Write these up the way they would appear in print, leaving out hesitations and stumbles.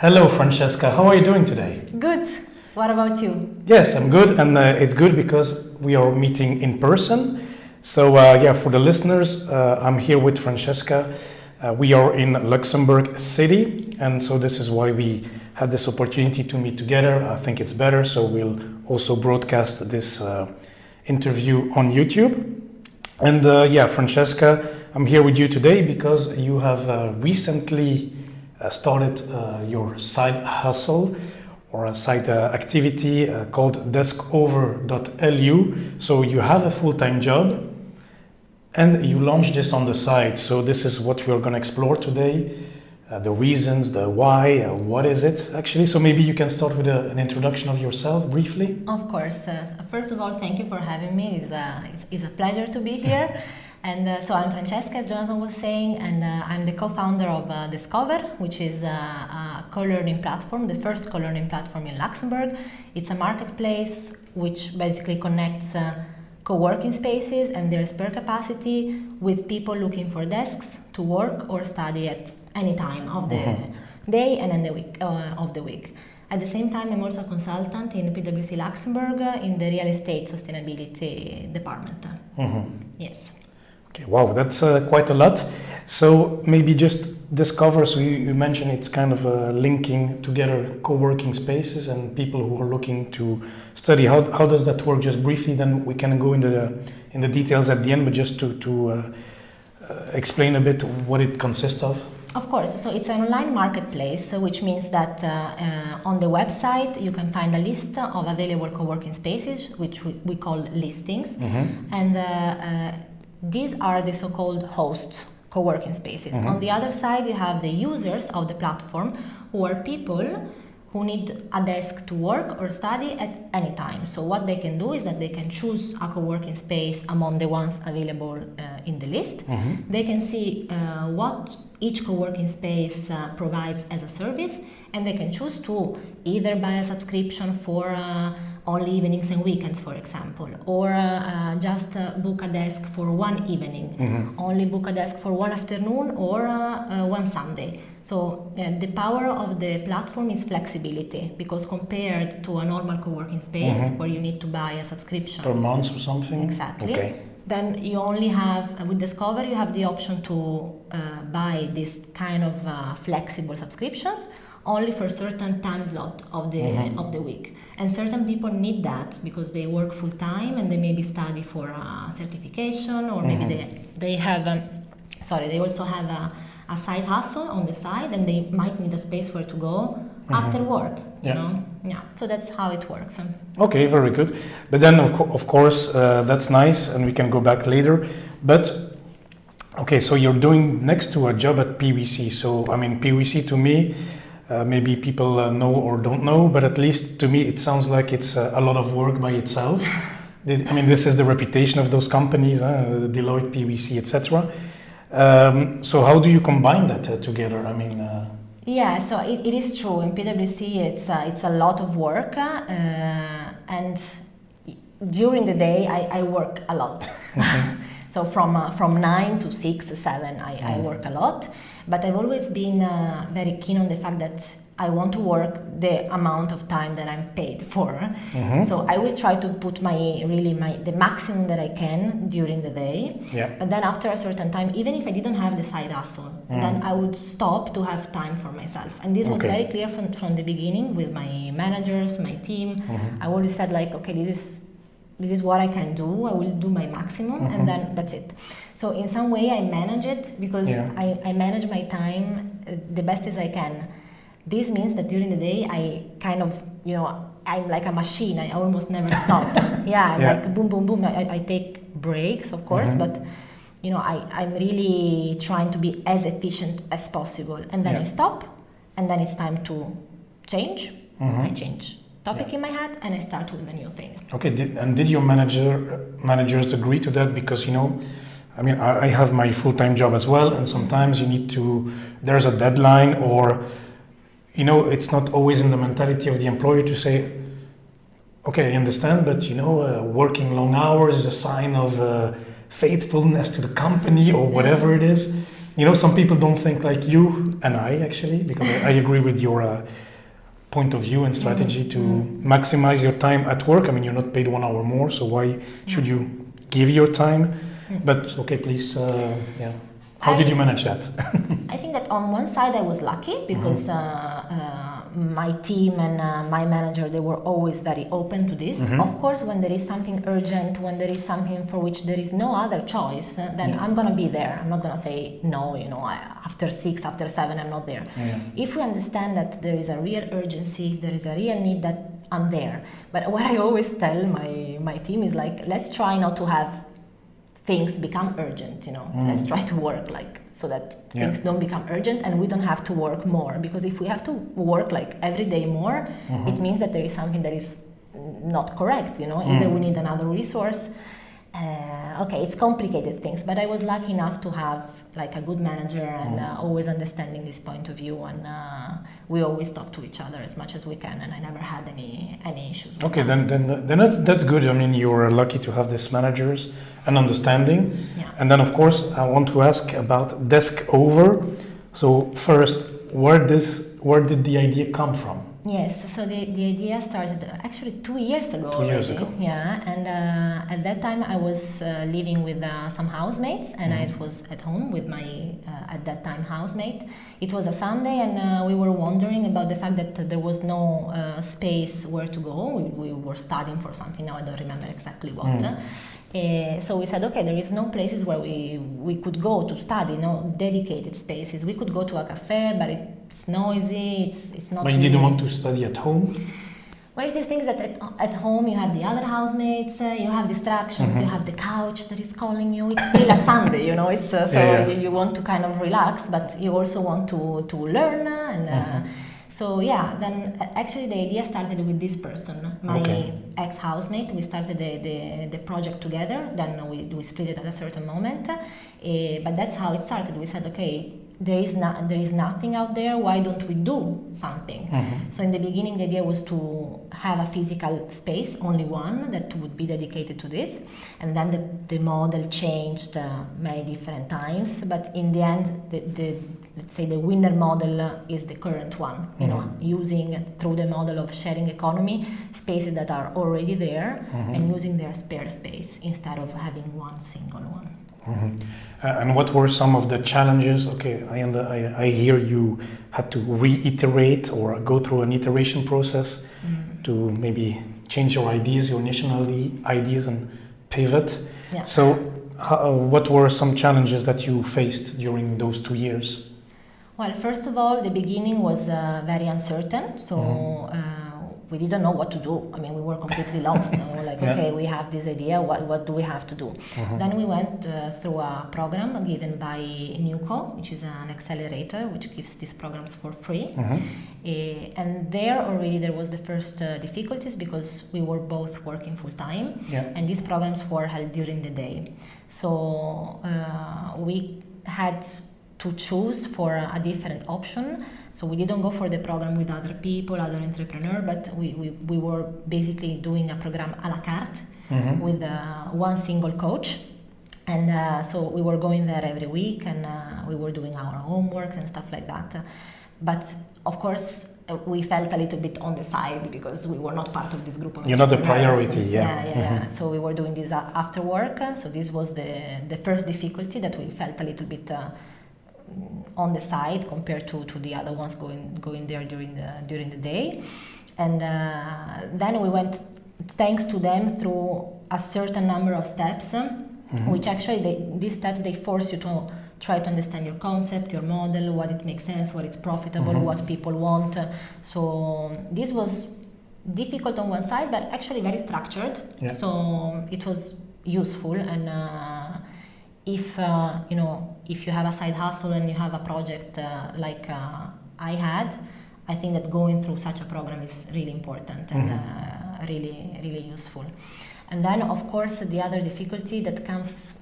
Hello, Francesca. How are you doing today? Good. What about you? Yes, I'm good, and it's good because we are meeting in person. So, for the listeners, I'm here with Francesca. We are in Luxembourg City, and so this is why we had this opportunity to meet together. I think it's better, so we'll also broadcast this interview on YouTube. And Francesca, I'm here with you today because you have recently started your side hustle or a side activity called Deskover.lu. So you have a full-time job and you launched this on the side. So this is what we're going to explore today. The reasons, the why, what is it actually? So maybe you can start with an introduction of yourself briefly. Of course. First of all, thank you for having me. It's a pleasure to be here. And so I'm Francesca, as Jonathan was saying, and I'm the co-founder of Deskover, which is a co-learning platform, the first co-learning platform in Luxembourg. It's a marketplace which basically connects co-working spaces and their spare capacity with people looking for desks to work or study at any time of the day and in the week of the week. At the same time, I'm also a consultant in PwC Luxembourg in the real estate sustainability department. Yes. Okay, wow, that's quite a lot. So maybe just Discover, so you mentioned it's kind of linking together co-working spaces and people who are looking to study. How does that work? Just briefly, then we can go into the details at the end, but just to explain a bit what it consists of. Of course, so it's an online marketplace, which means that on the website you can find a list of available co-working spaces, which we call listings, and these are the so-called hosts, co-working spaces. On the other side, you have the users of the platform, who are people who need a desk to work or study at any time. So what they can do is that they can choose a co-working space among the ones available in the list. They can see what each co-working space provides as a service, and they can choose to either buy a subscription for only evenings and weekends, for example, or just book a desk for one evening, only book a desk for one afternoon or one Sunday. So the power of the platform is flexibility, because compared to a normal co-working space where you need to buy a subscription per month or something. Exactly. Okay. Then you only have, with Discover, you have the option to buy this kind of flexible subscriptions only for certain time slot of the week. And certain people need that because they work full time and they maybe study for a certification, or maybe they have, they also have a side hustle on the side, and they might need a space where to go after work, you know? Yeah, so that's how it works. Okay, very good. But then, of course, that's nice, and we can go back later. But, okay, so you're doing next to a job at PwC. So, I mean, PwC to me, maybe people know or don't know, but at least to me, it sounds like it's a lot of work by itself. I mean, this is the reputation of those companies, Deloitte, PwC, etc. So how do you combine that together? I mean... Yeah, so it is true. In PwC, it's a lot of work, and during the day I work a lot. So from 9 to 6, 7, I work a lot. But I've always been very keen on the fact that I want to work the amount of time that I'm paid for. So I will try to put the maximum that I can during the day. Yeah. But then after a certain time, even if I didn't have the side hustle, then I would stop to have time for myself. And this was very clear from the beginning with my managers, my team. I always said like, okay, this is what I can do. I will do my maximum, and then that's it. So in some way I manage it because I manage my time the best as I can. This means that during the day I kind of, I'm like a machine. I almost never stop. Like boom, boom, boom. I take breaks, of course, but I'm really trying to be as efficient as possible. And then I stop, and then it's time to change. I change topic in my head, and I start with a new thing. Okay, did your managers agree to that? Because I mean, I have my full-time job as well, and sometimes there's a deadline, or it's not always in the mentality of the employer to say, okay, I understand, but working long hours is a sign of faithfulness to the company or whatever it is. some people don't think like you and I actually, because I agree with your point of view and strategy to maximize your time at work. I mean, you're not paid 1 hour more, so why should you give your time? But okay, please, How did you manage that? I think that on one side I was lucky because my team and my manager, they were always very open to this. Of course, when there is something urgent, when there is something for which there is no other choice, then I'm going to be there. I'm not going to say no, after 6, after 7, I'm not there. If we understand that there is a real urgency, there is a real need, that I'm there. But what I always tell my team is like, let's try not to have things become urgent, let's try to work so that things don't become urgent and we don't have to work more, because if we have to work every day more, it means that there is something that is not correct, either we need another resource. It's complicated things, but I was lucky enough to have a good manager and always understanding this point of view, and we always talk to each other as much as we can, and I never had any issues with that. Then that's good. I mean, you're lucky to have these managers and understanding. And then of course I want to ask about Deskover. So first, where did the idea come from? Yes, so the idea started actually 2 years ago. 2 years ago. Yeah, and at that time I was living with some housemates, and I was at home with my at that time housemate. It was a Sunday, and we were wondering about the fact that there was no space where to go. We were studying for something, now I don't remember exactly what. So we said, okay, there is no places where we could go to study, no dedicated spaces. We could go to a cafe, but it's noisy, it's not. But you didn't want to study at home? Well, it is things that at home you have the other housemates, you have distractions, you have the couch that is calling you. It's still a Sunday, it's you want to kind of relax, but you also want to learn and. So then actually the idea started with this person, my ex-housemate. We started the project together, then we split it at a certain moment, but that's how it started. We said, okay, there is nothing out there, why don't we do something? So in the beginning the idea was to have a physical space, only one, that would be dedicated to this, and then the model changed many different times, but in the end let's say the winner model is the current one, using through the model of sharing economy spaces that are already there and using their spare space instead of having one single one. And what were some of the challenges? Okay, I hear you had to reiterate or go through an iteration process to maybe change your ideas, your initial ideas, and pivot. So what were some challenges that you faced during those 2 years? Well, first of all, the beginning was very uncertain, so we didn't know what to do. I mean, we were completely lost. Okay, we have this idea, what do we have to do? Then we went through a program given by NUCO, which is an accelerator, which gives these programs for free. And there already there was the first difficulties, because we were both working full-time, and these programs were held during the day. So we had to choose for a different option. So we didn't go for the program with other people, other entrepreneurs, but we were basically doing a program a la carte with one single coach. And so we were going there every week, and we were doing our homework and stuff like that. But of course, we felt a little bit on the side because we were not part of this group of You're not the entrepreneurs. priority, So we were doing this after work. So this was the first difficulty, that we felt a little bit on the side compared to the other ones going there during the day. And then we went, thanks to them, through a certain number of steps, which actually these steps, they force you to try to understand your concept, your model, what it makes sense, what is profitable, what people want. So this was difficult on one side, but actually very structured. So it was useful. And if you have a side hustle and you have a project like I had, I think that going through such a program is really important and really, really useful. And then, of course, the other difficulty that comes,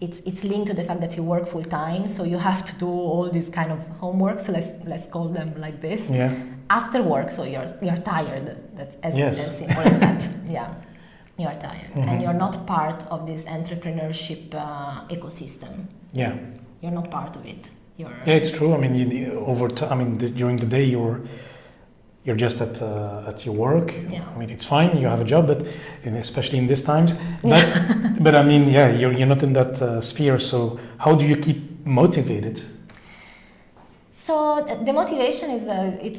it's linked to the fact that you work full time, so you have to do all these kind of homeworks, let's call them like this, after work, so you're tired. That's as simple as that. You're tired, and you're not part of this entrepreneurship ecosystem. you're not part of it. You're Yeah, it's true. I mean, over time, I mean, during the day, you're just at your work. Yeah. I mean, it's fine. You have a job, but especially in these times. But but I mean, yeah, you're not in that sphere. So how do you keep motivated? So the motivation is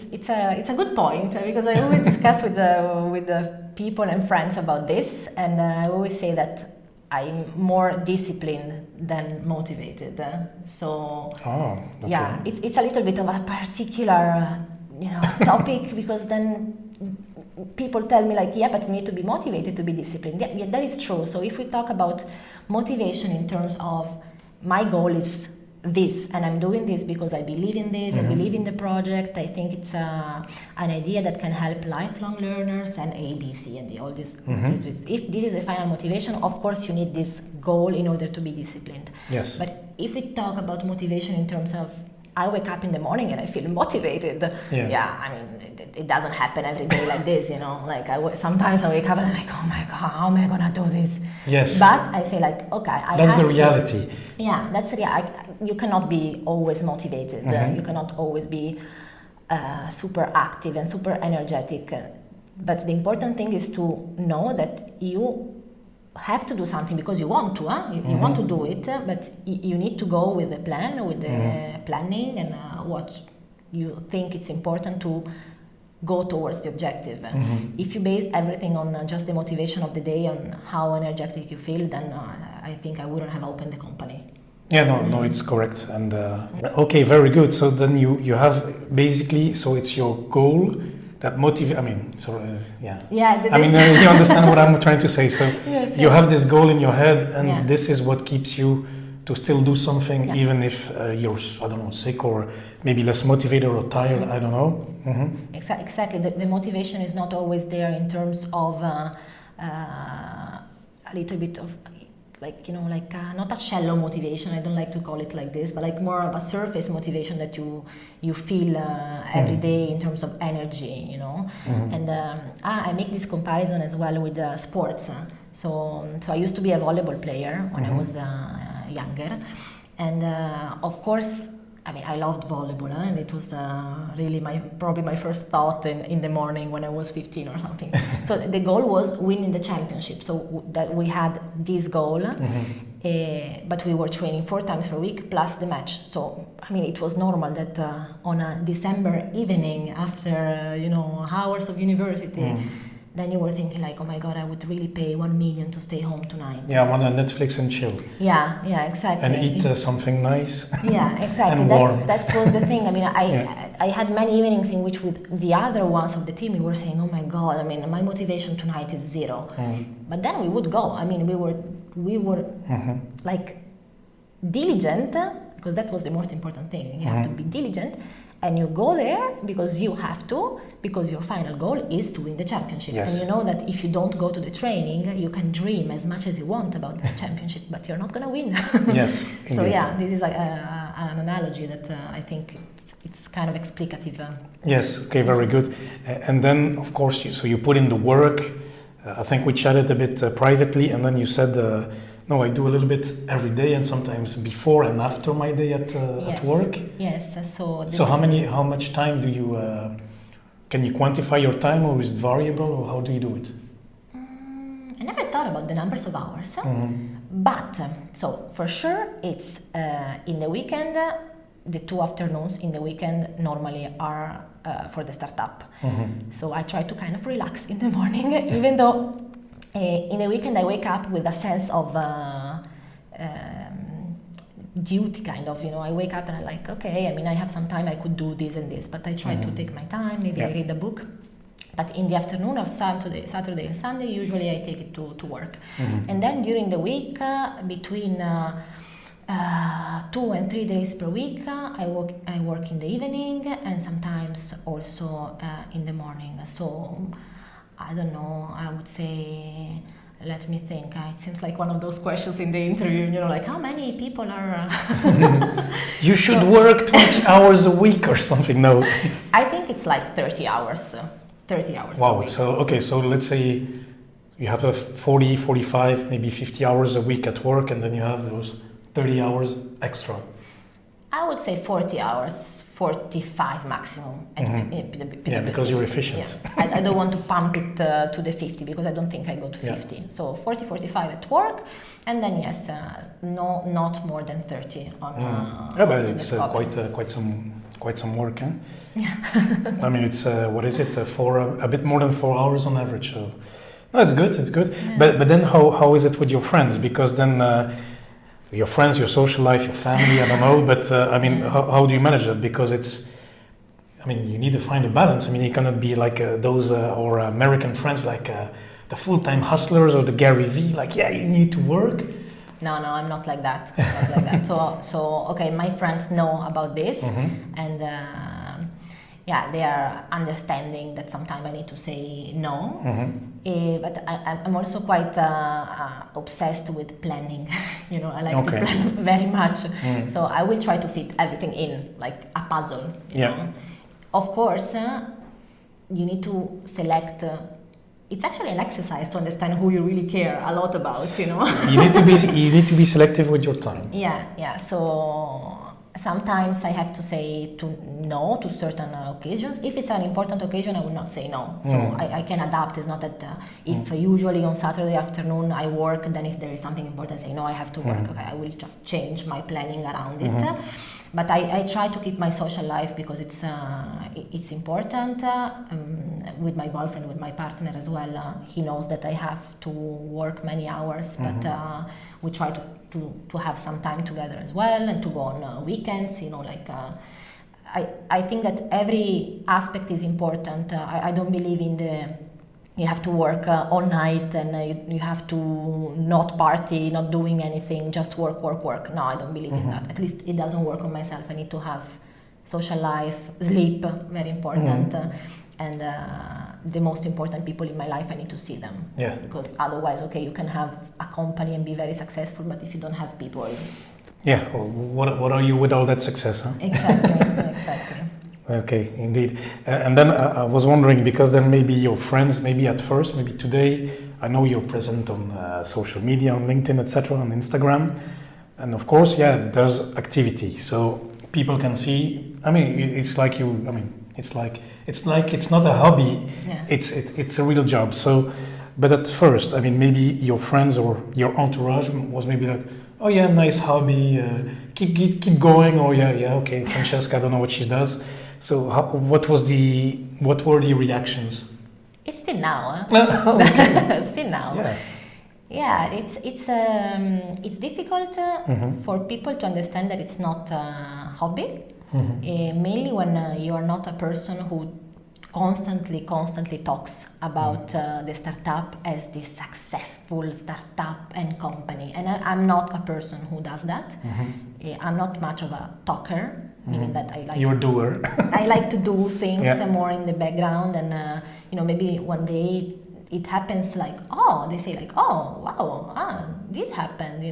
it's a good point because I always discuss with the people and friends about this, and I always say that I'm more disciplined than motivated. So Okay. yeah, it's a little bit of a particular topic because then people tell me like, yeah, but you need to be motivated to be disciplined. Yeah, that is true. So if we talk about motivation in terms of my goal is this and I'm doing this because I believe in this, I believe in the project, I think it's an idea that can help lifelong learners and ABC and all this. If this is the final motivation, of course you need this goal in order to be disciplined. Yes. But if we talk about motivation in terms of I wake up in the morning and I feel motivated. Yeah, I mean, it doesn't happen every day like this, Like sometimes I wake up and I'm like, oh my God, how am I gonna do this? Yes. But I say like, okay, that's the reality. Yeah, that's the reality. You cannot be always motivated. You cannot always be super active and super energetic. But the important thing is to know that you have to do something because you want to, you want to do it, but you need to go with the plan, with the planning and what you think it's important to go towards the objective. If you base everything on just the motivation of the day, on how energetic you feel, then I think I wouldn't have opened the company. Yeah, no, it's correct. And okay, very good. So then you have basically, so it's your goal that motivate. I mean, yeah. Yeah. I mean, you understand what I'm trying to say. So yes, you have this goal in your head, and yeah. this is what keeps you to still do something, even if you're, I don't know, sick or maybe less motivated or tired. I don't know. Exactly. The motivation is not always there in terms of a little bit of not a shallow motivation. I don't like to call it like this, but like more of a surface motivation that you feel every day in terms of energy, And I make this comparison as well with sports. So I used to be a volleyball player when I was younger, and of course, I mean, I loved volleyball, and it was really probably my first thought in the morning when I was 15 or something. So the goal was winning the championship. So that we had this goal, but we were training 4 times per week plus the match. So I mean, it was normal that on a December evening after hours of university. Then you were thinking like, oh my God, I would really pay 1 million to stay home tonight. Yeah, I'm on Netflix and chill. Yeah, exactly. And eat something nice. Yeah, exactly. And warm. That was the thing. I mean, I had many evenings in which with the other ones of the team, we were saying, oh my God, I mean, my motivation tonight is 0. But then we would go. I mean, we were like diligent, because that was the most important thing. You have to be diligent. And you go there because you have to, because your final goal is to win the championship. Yes. And you know that if you don't go to the training, you can dream as much as you want about the championship, but you're not going to win. Yes. So yeah, this is like an analogy that I think it's kind of explicative. Yes. Okay. Very good. And then, of course, you put in the work. I think we chatted a bit privately, and then you said, no, I do a little bit every day, and sometimes before and after my day at work. Yes. So how much time do you? Can you quantify your time, or is it variable, or how do you do it? I never thought about the numbers of hours, but so for sure it's in the weekend. The 2 afternoons in the weekend normally are for the startup. So I try to kind of relax in the morning, even though in the weekend I wake up with a sense of duty, kind of. I wake up and I'm like, okay, I mean, I have some time, I could do this and this, but I try to take my time. Maybe I read a book. But in the afternoon of Saturday and Sunday, usually I take it to work. And then during the week, between 2 and 3 days per week, I work in the evening and sometimes also in the morning. So I don't know, I would say, let me think. It seems like one of those questions in the interview, like how many people are... You should work 20 hours a week or something, no? I think it's like 30 hours. 30 hours wow, per week. So let's say you have 40, 45, maybe 50 hours a week at work, and then you have those 30 hours extra. I would say 40 hours, 45 maximum at PwC. Yeah, because you're efficient. Yeah. I don't want to pump it to the 50 because I don't think I go to 50. So 40, 45 at work, and then yes, not more than 30 on. Yeah, but it's quite some work, eh? Yeah. I mean, it's what is it? A bit more than 4 hours on average. So, no, it's good. It's good. Yeah. But then how is it with your friends? Because then. Your friends, your social life, your family, I don't know, but I mean, how do you manage it? Because you need to find a balance. I mean, you cannot be like those or American friends, like the full-time hustlers or the Gary V, like, yeah, you need to work. No, I'm not like that. I'm not like that. So, okay, my friends know about this, and they are understanding that sometimes I need to say no. But I'm also quite obsessed with planning. I like to plan very much. So I will try to fit everything in, like a puzzle. You know? Of course, you need to select. It's actually an exercise to understand who you really care a lot about. You need to be selective with your time. Yeah. So sometimes I have to say no to certain occasions. If it's an important occasion, I will not say no. So I can adapt. It's not that if usually on Saturday afternoon I work, and then if there is something important, I say no, I have to work. Okay, I will just change my planning around it. But I try to keep my social life because it's important. With my boyfriend, with my partner as well, he knows that I have to work many hours, but we try to have some time together as well, and to go on weekends. I think that every aspect is important. I don't believe in you have to work all night and you have to not party, not doing anything, just work. No, I don't believe in that. At least it doesn't work on myself. I need to have social life, sleep, very important. And the most important people in my life, I need to see them. Yeah. Because otherwise, okay, you can have a company and be very successful, but if you don't have people... Yeah, well, what are you with all that success, huh? Exactly. Okay, indeed. And then I was wondering, because then maybe your friends, maybe at first, maybe today, I know you're present on social media, on LinkedIn, etc., on Instagram. And of course, there's activity. So people can see, it's like it's not a hobby, it's a real job. So, but at first, maybe your friends or your entourage was maybe like, oh yeah, nice hobby, keep going, or okay, Francesca, I don't know what she does. So what were the reactions? It's still now. Still now. Yeah, it's difficult for people to understand that it's not a hobby. Mainly when you are not a person who constantly talks about the startup as this successful startup and company. And I'm not a person who does that. I'm not much of a talker, meaning that I like... You're a doer. I like to do things more in the background, and maybe one day it happens like, they say like, oh, wow, this happened,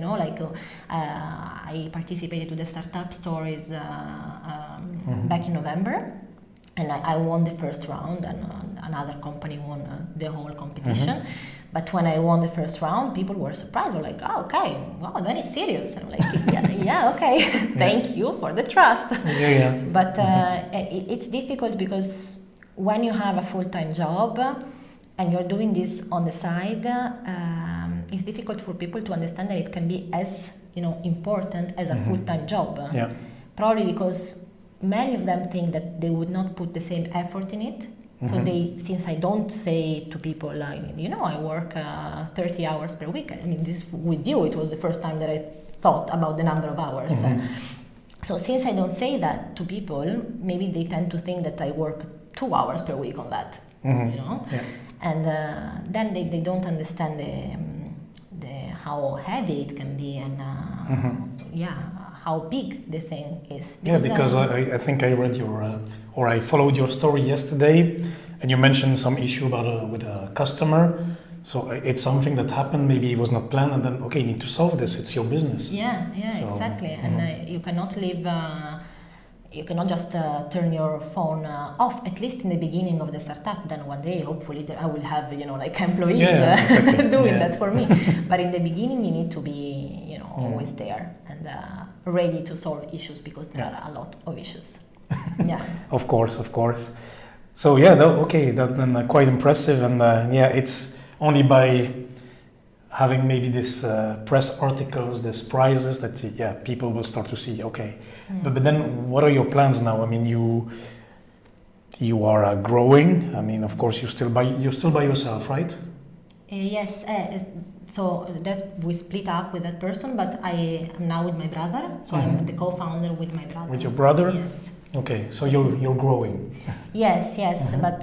I participated to the Startup Stories back in November, and I won the first round, and another company won the whole competition. But when I won the first round, people were surprised. Were like, oh, okay, wow, then it's serious. And I'm like, yeah, okay, thank you for the trust. But it's difficult because when you have a full-time job and you're doing this on the side, it's difficult for people to understand that it can be as important as a full-time job. Probably because many of them think that they would not put the same effort in it. So since I don't say to people, I work 30 hours per week. This with you, it was the first time that I thought about the number of hours. So since I don't say that to people, maybe they tend to think that I work 2 hours per week on that. And then they don't understand how heavy it can be, and how big the thing is. Because I think I read or I followed your story yesterday, and you mentioned some issue about with a customer. So it's something that happened, maybe it was not planned, and then, okay, you need to solve this, it's your business. Exactly. And you cannot live you cannot just turn your phone off, at least in the beginning of the startup. Then one day, hopefully, I will have, like employees exactly. doing that for me. But in the beginning, you need to be, always there and ready to solve issues, because there are a lot of issues. Yeah. Of course. So that's then quite impressive, and it's only by having maybe this press articles, these prizes that people will start to see. Okay, but then what are your plans now? I mean, you are growing. I mean, of course, you're still by yourself, right? Yes. So that we split up with that person, but I am now with my brother. So I'm the co-founder with my brother. With your brother? Yes. Okay, so you're growing. Yes, but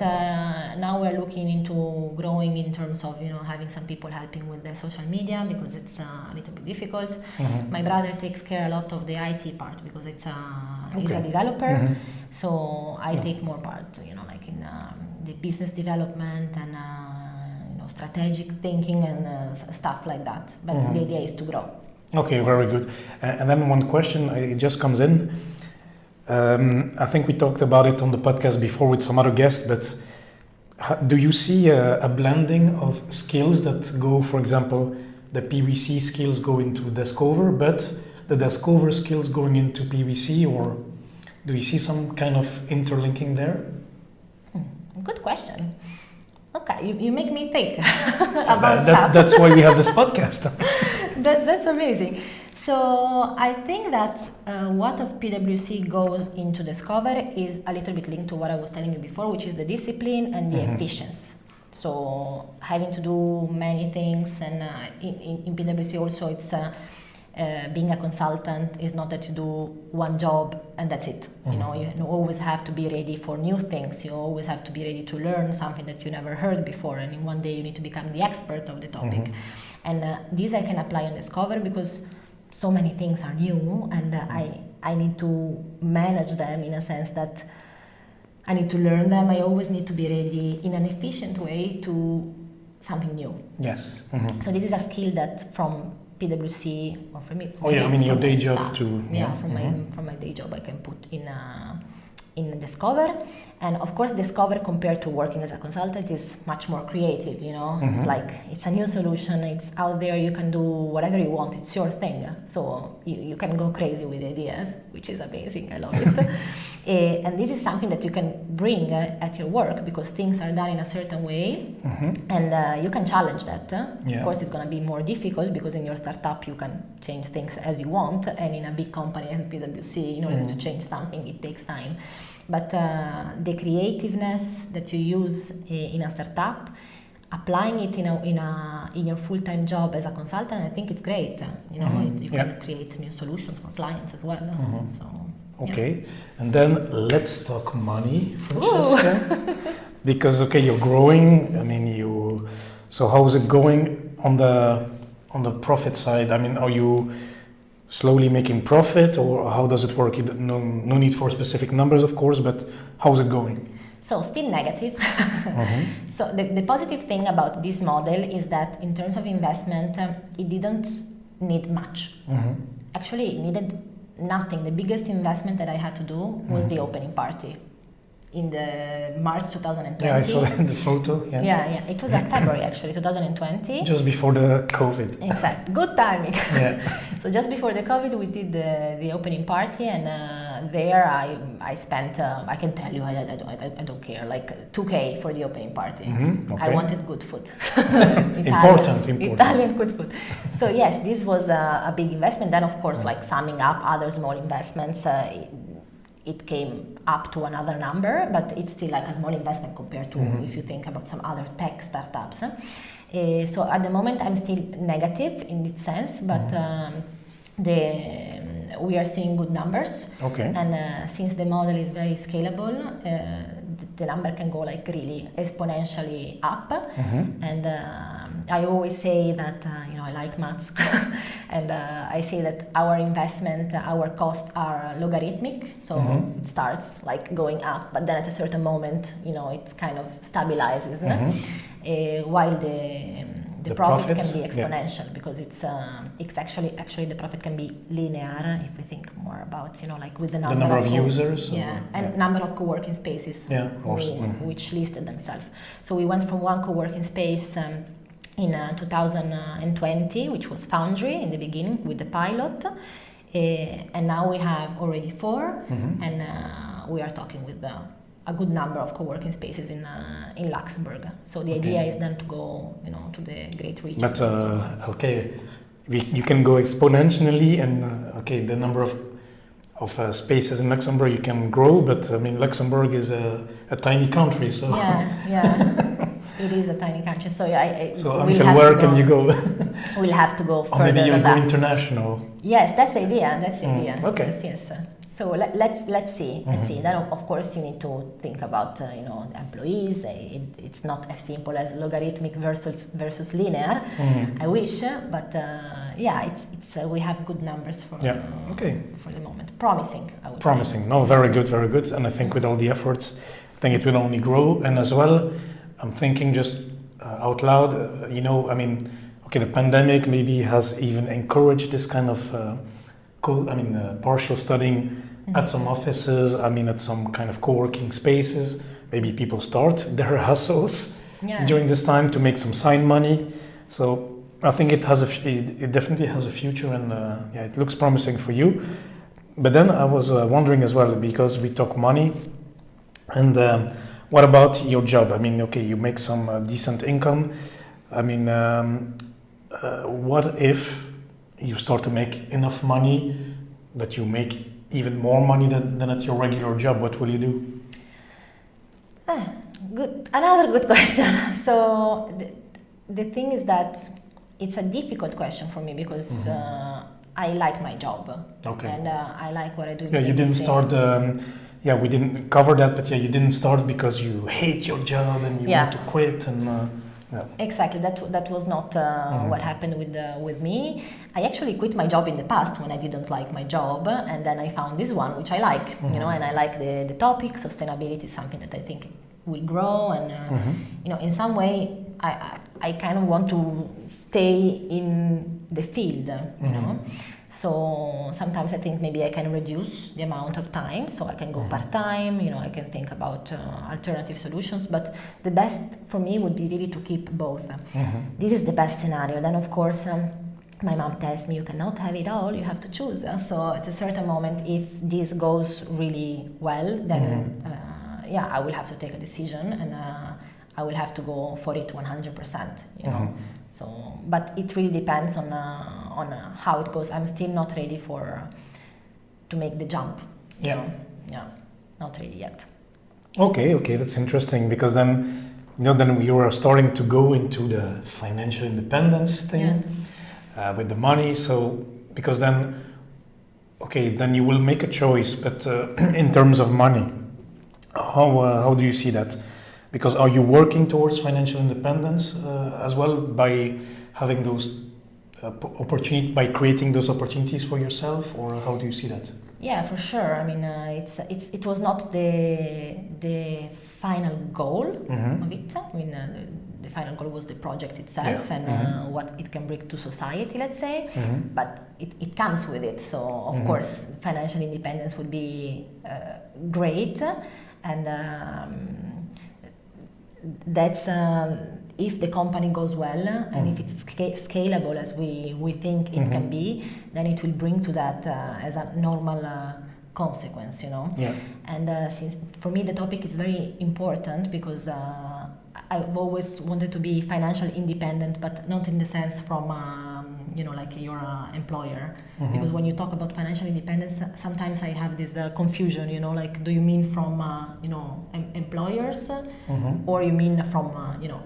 now we're looking into growing in terms of having some people helping with the social media, because it's a little bit difficult. My brother takes care a lot of the IT part, because he's a developer. So I take more part, like in the business development and strategic thinking and stuff like that. But the idea is to grow. Okay, very good. And then one question, it just comes in. I think we talked about it on the podcast before with some other guests, but do you see a blending of skills that go, for example, the PVC skills go into Deskover, but the Deskover skills going into PVC, or do you see some kind of interlinking there? Good question. Okay, you make me think about stuff. That's why we have this podcast. That's amazing. So I think that what of PwC goes into Deskover is a little bit linked to what I was telling you before, which is the discipline and the efficiency. So having to do many things, and in PwC also it's being a consultant is not that you do one job and that's it. You always have to be ready for new things. You always have to be ready to learn something that you never heard before, and in one day you need to become the expert of the topic. And this I can apply on Deskover, because so many things are new, and I need to manage them in a sense that I need to learn them. I always need to be ready in an efficient way to something new. Yes. So this is a skill that from PwC, or from me. Your day job too. From my day job I can put in Deskover. And of course, Deskover, compared to working as a consultant, is much more creative. It's like it's a new solution. It's out there. You can do whatever you want. It's your thing. So you can go crazy with ideas, which is amazing. I love it. And this is something that you can bring at your work, because things are done in a certain way, and you can challenge that. Of course, it's going to be more difficult, because in your startup you can change things as you want, and in a big company like PwC, in order to change something, it takes time. But the creativeness that you use in a startup, applying it in your full-time job as a consultant, I think it's great. You can create new solutions for clients as well. Okay, and then let's talk money, Francesca. Because you're growing. I mean, so how is it going on the profit side? I mean, are you slowly making profit, or how does it work? No need for specific numbers, of course, but how's it going? So still negative. So the positive thing about this model is that in terms of investment, it didn't need much. Actually, it needed nothing. The biggest investment that I had to do was the opening party in the March 2020. Yeah, I saw that in the photo. Yeah. It was in February actually, 2020. Just before the COVID. Exactly. Good timing. Yeah. So just before the COVID, we did the opening party, and there I spent, I can tell you, I don't care, like 2K for the opening party. Okay. I wanted good food. Important. Italian good food. So yes, this was a big investment. Then of course, like summing up other small investments, it came up to another number, but it's still like a small investment compared to if you think about some other tech startups. So at the moment I'm still negative in this sense, but we are seeing good numbers. Okay. And since the model is very scalable, the number can go like really exponentially up. And I always say that I like maths, and I say that our investment, our costs are logarithmic, so it starts like going up, but then at a certain moment, it kind of stabilizes. While the the profit can be exponential because it's actually the profit can be linear if we think more about like with the number of users and number of co-working spaces which listed themselves. So we went from one co-working space in 2020, which was Foundry in the beginning with the pilot, and now we have already 4, and we are talking with a good number of co-working spaces in Luxembourg. So the idea is then to go, to the great region. But you can go exponentially, and the number of spaces in Luxembourg you can grow. But I mean, Luxembourg is a tiny country, so it is a tiny country. So so until where can you go? We'll have to go further. Or maybe you'll go international. Yes, that's the idea. Okay. Yes. So let's see. Then of course you need to think about the employees. It's not as simple as logarithmic versus linear. I wish, but it's we have good numbers for for the moment. Promising, I would say. Say. No, very good. And I think with all the efforts, I think it will only grow. And as well, I'm thinking just out loud. The pandemic maybe has even encouraged this kind of partial studying at some offices, at some kind of co-working spaces. Maybe people start their hustles during this time to make some side money. So I think it definitely has a future, and it looks promising for you. But then I was wondering as well, because we talk money, and what about your job? You make some decent income. What if you start to make enough money that you make even more money than at your regular job? What will you do? Another good question. So the thing is that it's a difficult question for me because I like my job. Okay. And I like what I do. You didn't start. We didn't cover that, but you didn't start because you hate your job and you want to quit and. Exactly. That was not what happened with me. I actually quit my job in the past when I didn't like my job, and then I found this one which I like, and I like the topic. Sustainability is something that I think will grow, and in some way I kind of want to stay in the field, you know. So sometimes I think maybe I can reduce the amount of time, so I can go part-time, I can think about alternative solutions, but the best for me would be really to keep both. This is the best scenario. Then of course, my mom tells me you cannot have it all, you have to choose. So at a certain moment, if this goes really well, then I will have to take a decision, and I will have to go for it 100%, you know. So, but it really depends on how it goes. I'm still not ready to make the jump. You know? Yeah, not ready yet. Okay, that's interesting, because then then you are starting to go into the financial independence thing with the money. So because then you will make a choice, but in terms of money, how do you see that? Because are you working towards financial independence as well by having those by creating those opportunities for yourself, or how do you see that? Yeah, for sure. I mean, it was not the final goal of it. I mean, the final goal was the project itself and what it can bring to society, let's say. But it comes with it. So of course, financial independence would be great, and that's if the company goes well and if it's scalable as we think it can be, then it will bring to that as a normal consequence, you know. And since for me the topic is very important, because I've always wanted to be financially independent, but not in the sense from like your employer, because when you talk about financial independence, sometimes I have this confusion, like, do you mean from employers or you mean from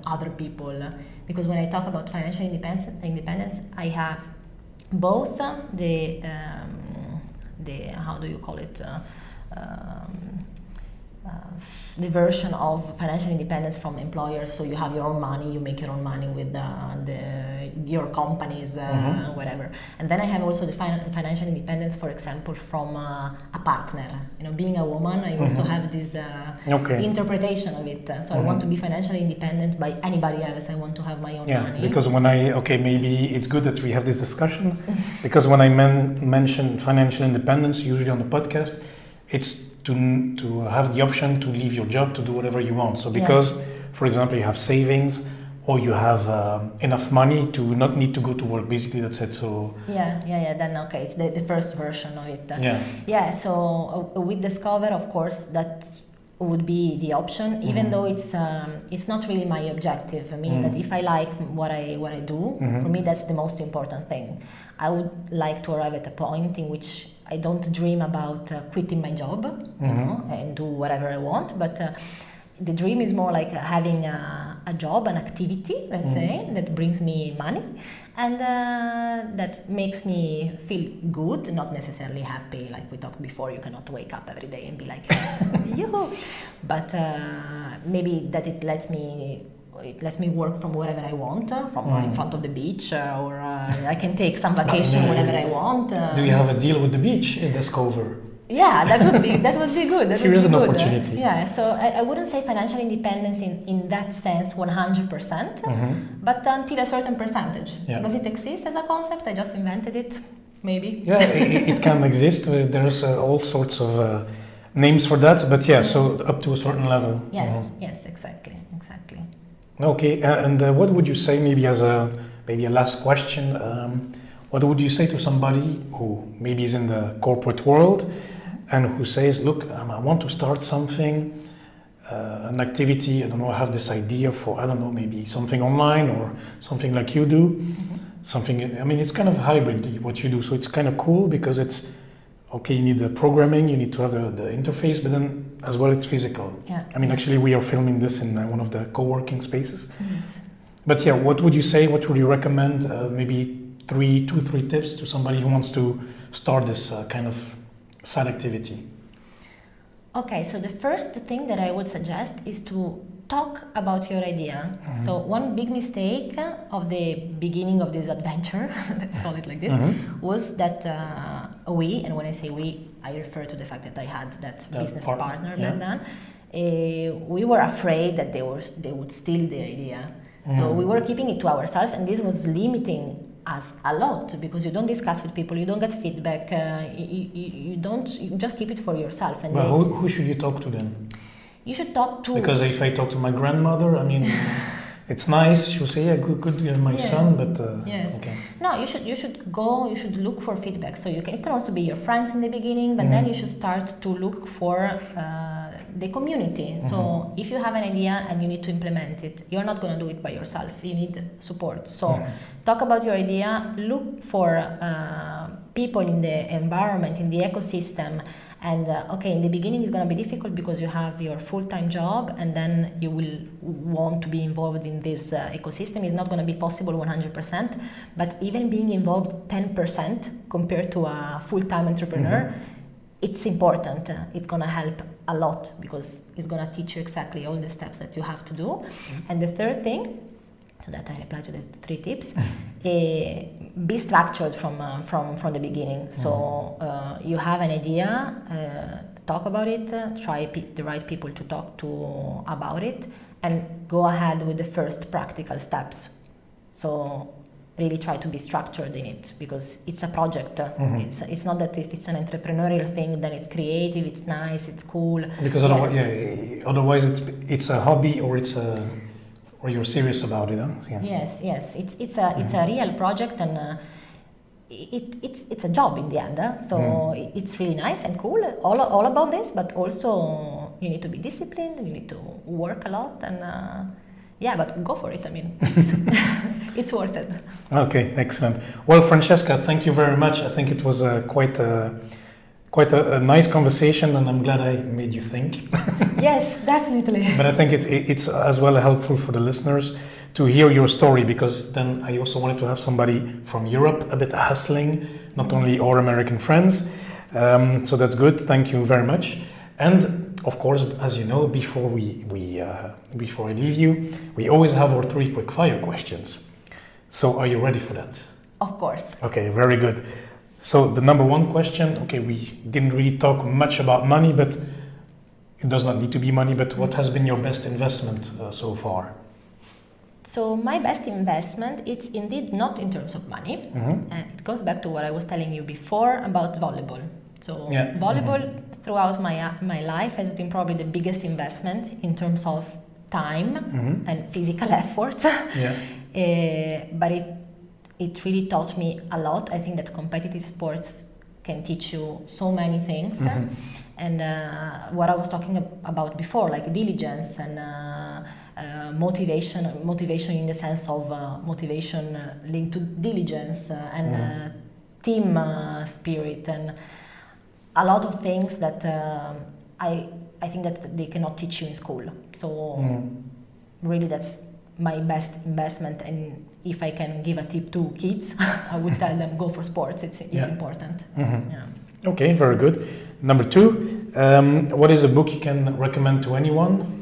other people? Because when I talk about financial independence, I have both the how do you call it, the version of financial independence from employers. So you have your own money, you make your own money with your companies, whatever. And then I have also the financial independence, for example, from a partner. You know, being a woman, I also have this interpretation of it. So I want to be financially independent by anybody else. I want to have my own money. Because when maybe it's good that we have this discussion, because when I mention financial independence, usually on the podcast, it's to have the option to leave your job to do whatever you want. So because, for example, you have savings or you have enough money to not need to go to work, basically that's it. So then it's the first version of it. So with Deskover, of course, that would be the option, even though it's not really my objective. I mean that if I like what I do, for me that's the most important thing. I would like to arrive at a point in which I don't dream about quitting my job, you know, and do whatever I want, but the dream is more like having a job, an activity, let's say, that brings me money and that makes me feel good, not necessarily happy. Like we talked before, you cannot wake up every day and be like, yoo-hoo. But maybe that it lets me work from wherever I want, from in front of the beach, or I can take some vacation whenever I want. Do you have a deal with the beach in Deskover? Yeah, that would be good. Here is an opportunity. So I wouldn't say financial independence in that sense 100%, but until a certain percentage. Does it exist as a concept? I just invented it, maybe. Yeah, it can exist. There's all sorts of names for that, but so up to a certain level. Yes, exactly. Okay, and what would you say, maybe as a last question, what would you say to somebody who maybe is in the corporate world and who says, look, I want to start something, an activity, I don't know, I have this idea for, I don't know, maybe something online or something like you do, something, I mean, it's kind of hybrid what you do, so it's kind of cool because it's, okay, you need the programming, you need to have the interface, but then as well it's physical. I mean, actually we are filming this in one of the co-working spaces. But what would you say, what would you recommend, maybe 3 tips to somebody who wants to start this kind of side activity? Okay, so the first thing that I would suggest is to talk about your idea. So one big mistake of the beginning of this adventure, let's call it like this, was that we, and when I say we, I refer to the fact that I had that business partner back then, we were afraid that they would steal the idea. So we were keeping it to ourselves, and this was limiting us a lot because you don't discuss with people, you don't get feedback, you just keep it for yourself. And who should you talk to then? You should talk to... Because if I talk to my grandmother, I mean, it's nice, she'll say, good, my son, but... Okay. No, you should look for feedback. So it can also be your friends in the beginning, but then you should start to look for the community. So if you have an idea and you need to implement it, you're not going to do it by yourself, you need support. So talk about your idea, look for people in the environment, in the ecosystem. And in the beginning it's going to be difficult because you have your full-time job and then you will want to be involved in this ecosystem. It's not going to be possible 100%, but even being involved 10% compared to a full-time entrepreneur, it's important. It's going to help a lot because it's going to teach you exactly all the steps that you have to do. And the third thing, so that I reply to the 3 tips, be structured from the beginning. So you have an idea, talk about it, try pick the right people to talk to about it, and go ahead with the first practical steps. So really try to be structured in it because it's a project. It's not that if it's an entrepreneurial thing, then it's creative, it's nice, it's cool. Because otherwise it's a hobby or it's a... Or you're serious about it, huh? Yes. It's a real project, and it's a job in the end. So it's really nice and cool, all about this. But also you need to be disciplined. You need to work a lot, and but go for it. I mean, it's worth it. Okay, excellent. Well, Francesca, thank you very much. I think it was quite a nice conversation, and I'm glad I made you think. Yes, definitely. But I think it's as well helpful for the listeners to hear your story, because then I also wanted to have somebody from Europe a bit hustling, not only our American friends. So that's good. Thank you very much. And of course, as you know, before I leave you, we always have our 3 quick fire questions. So are you ready for that? Of course. Okay, very good. So the number 1 question, okay, we didn't really talk much about money, but it does not need to be money, but what has been your best investment so far? So my best investment, it's indeed not in terms of money. And it goes back to what I was telling you before about volleyball. So volleyball throughout my life has been probably the biggest investment in terms of time and physical effort. But it really taught me a lot. I think that competitive sports can teach you so many things. And what I was talking about before, like diligence and motivation in the sense of motivation linked to diligence and team spirit and a lot of things that I think that they cannot teach you in school. So really that's my best investment, and if I can give a tip to kids, I would tell them go for sports. It's important. Okay, very good. Number 2, what is a book you can recommend to anyone?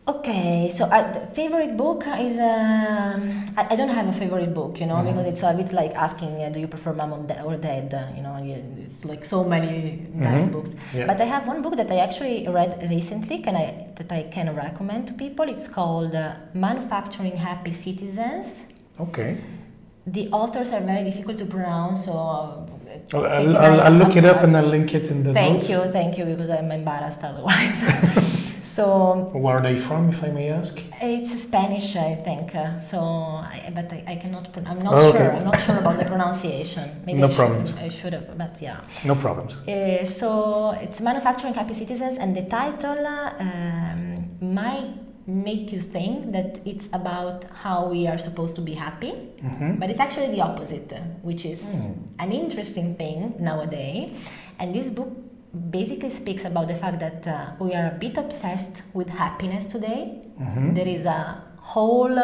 Okay, so the favorite book is I don't have a favorite book, because it's a bit like asking do you prefer Mom or Dad, it's like so many nice books. But I have one book that I actually read recently that I can recommend to people. It's called Manufacturing Happy Citizens. Okay. The authors are very difficult to pronounce, so I'll look it up and I'll link it in the notes. Thank you, because I'm embarrassed otherwise. So, where are they from, if I may ask? It's Spanish, I think. But I cannot. I'm not sure. I'm not sure about the pronunciation. Maybe no problems. I should have, but yeah. No problems. So it's Manufacturing Happy Citizens, and the title might make you think that it's about how we are supposed to be happy, but it's actually the opposite, which is an interesting thing nowadays. And this book basically speaks about the fact that we are a bit obsessed with happiness today. There is a whole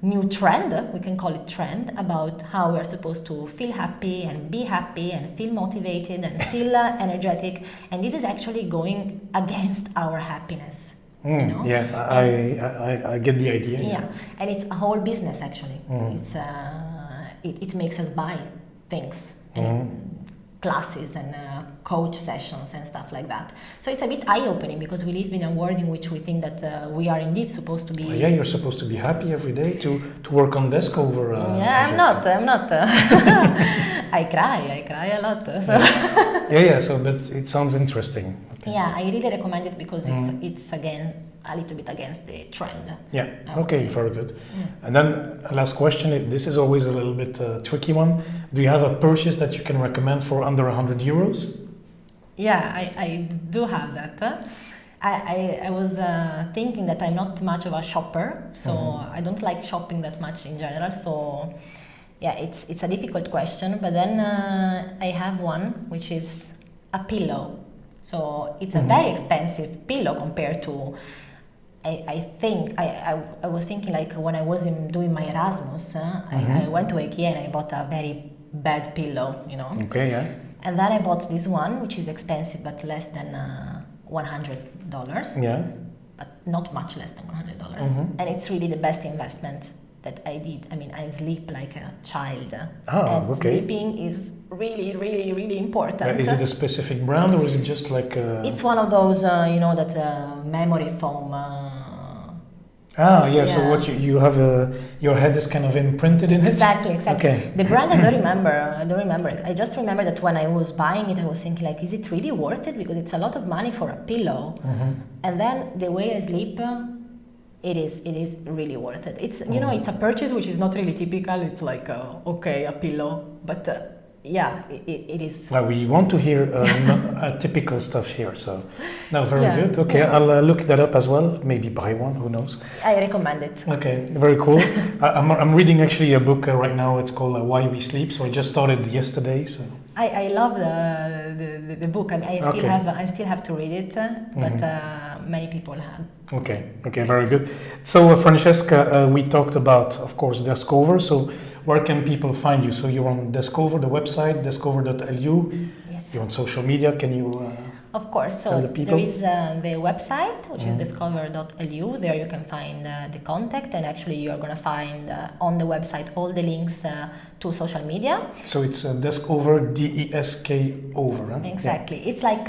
new trend, we can call it trend, about how we are supposed to feel happy and be happy and feel motivated and feel energetic, and this is actually going against our happiness. I get the idea. And it's a whole business actually. It's it makes us buy things and classes and coach sessions and stuff like that. So it's a bit eye-opening, because we live in a world in which we think that we are indeed supposed to be... you're supposed to be happy every day to work on Deskover. I'm not. I cry a lot. So. But it sounds interesting. Okay. I really recommend it because it's again a little bit against the trend. Okay, very good. And then last question, this is always a little bit tricky one. Do you have a purchase that you can recommend for under 100 euros? I do have that. I was thinking that I'm not much of a shopper, so I don't like shopping that much in general. So it's a difficult question. But then I have one, which is a pillow. So it's a very expensive pillow compared to. I think I was thinking, like, when I was doing my Erasmus, I went to IKEA and I bought a very bad pillow, Okay, And then I bought this one, which is expensive, but less than $100. But not much less than $100. And it's really the best investment that I did. I mean, I sleep like a child. And sleeping is really, really, really important. Is it a specific brand, or is it just like It's one of those, that memory foam. So what you have, your head is kind of imprinted in it? Exactly. Okay. The brand I don't remember it. I just remember that when I was buying it, I was thinking, like, is it really worth it? Because it's a lot of money for a pillow. And then the way I sleep, it is really worth it. It's, it's a purchase which is not really typical. It's like, a pillow, but it is. Well, we want to hear typical stuff here, so no, very good. Okay, I'll look that up as well. Maybe buy one. Who knows? I recommend it. Okay, very cool. I'm reading actually a book right now. It's called Why We Sleep. So I just started yesterday. So I love the book. I mean, I still have to read it, but many people have. Okay, very good. So Francesca, we talked about, of course, Deskover. So where can people find you? So you're on Deskover, the website, Deskover.lu. Yes. You're on social media. Can you? Of course. Tell So the people. there is the website, which is Deskover.lu. There you can find the contact, and actually you are going to find on the website all the links to social media. So it's Deskover, D-E-S-K over. Huh? Exactly. It's like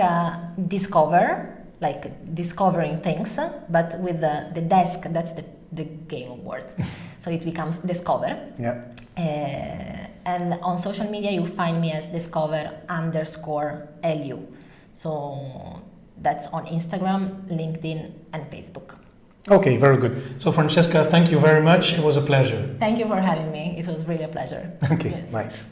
discover, like discovering things, but with the desk, that's the game of words. So it becomes Deskover. Yeah. And on social media, you find me as Deskover_LU. So that's on Instagram, LinkedIn, and Facebook. Okay, very good. So Francesca, thank you very much. It was a pleasure. Thank you for having me. It was really a pleasure. Okay, Yes. nice.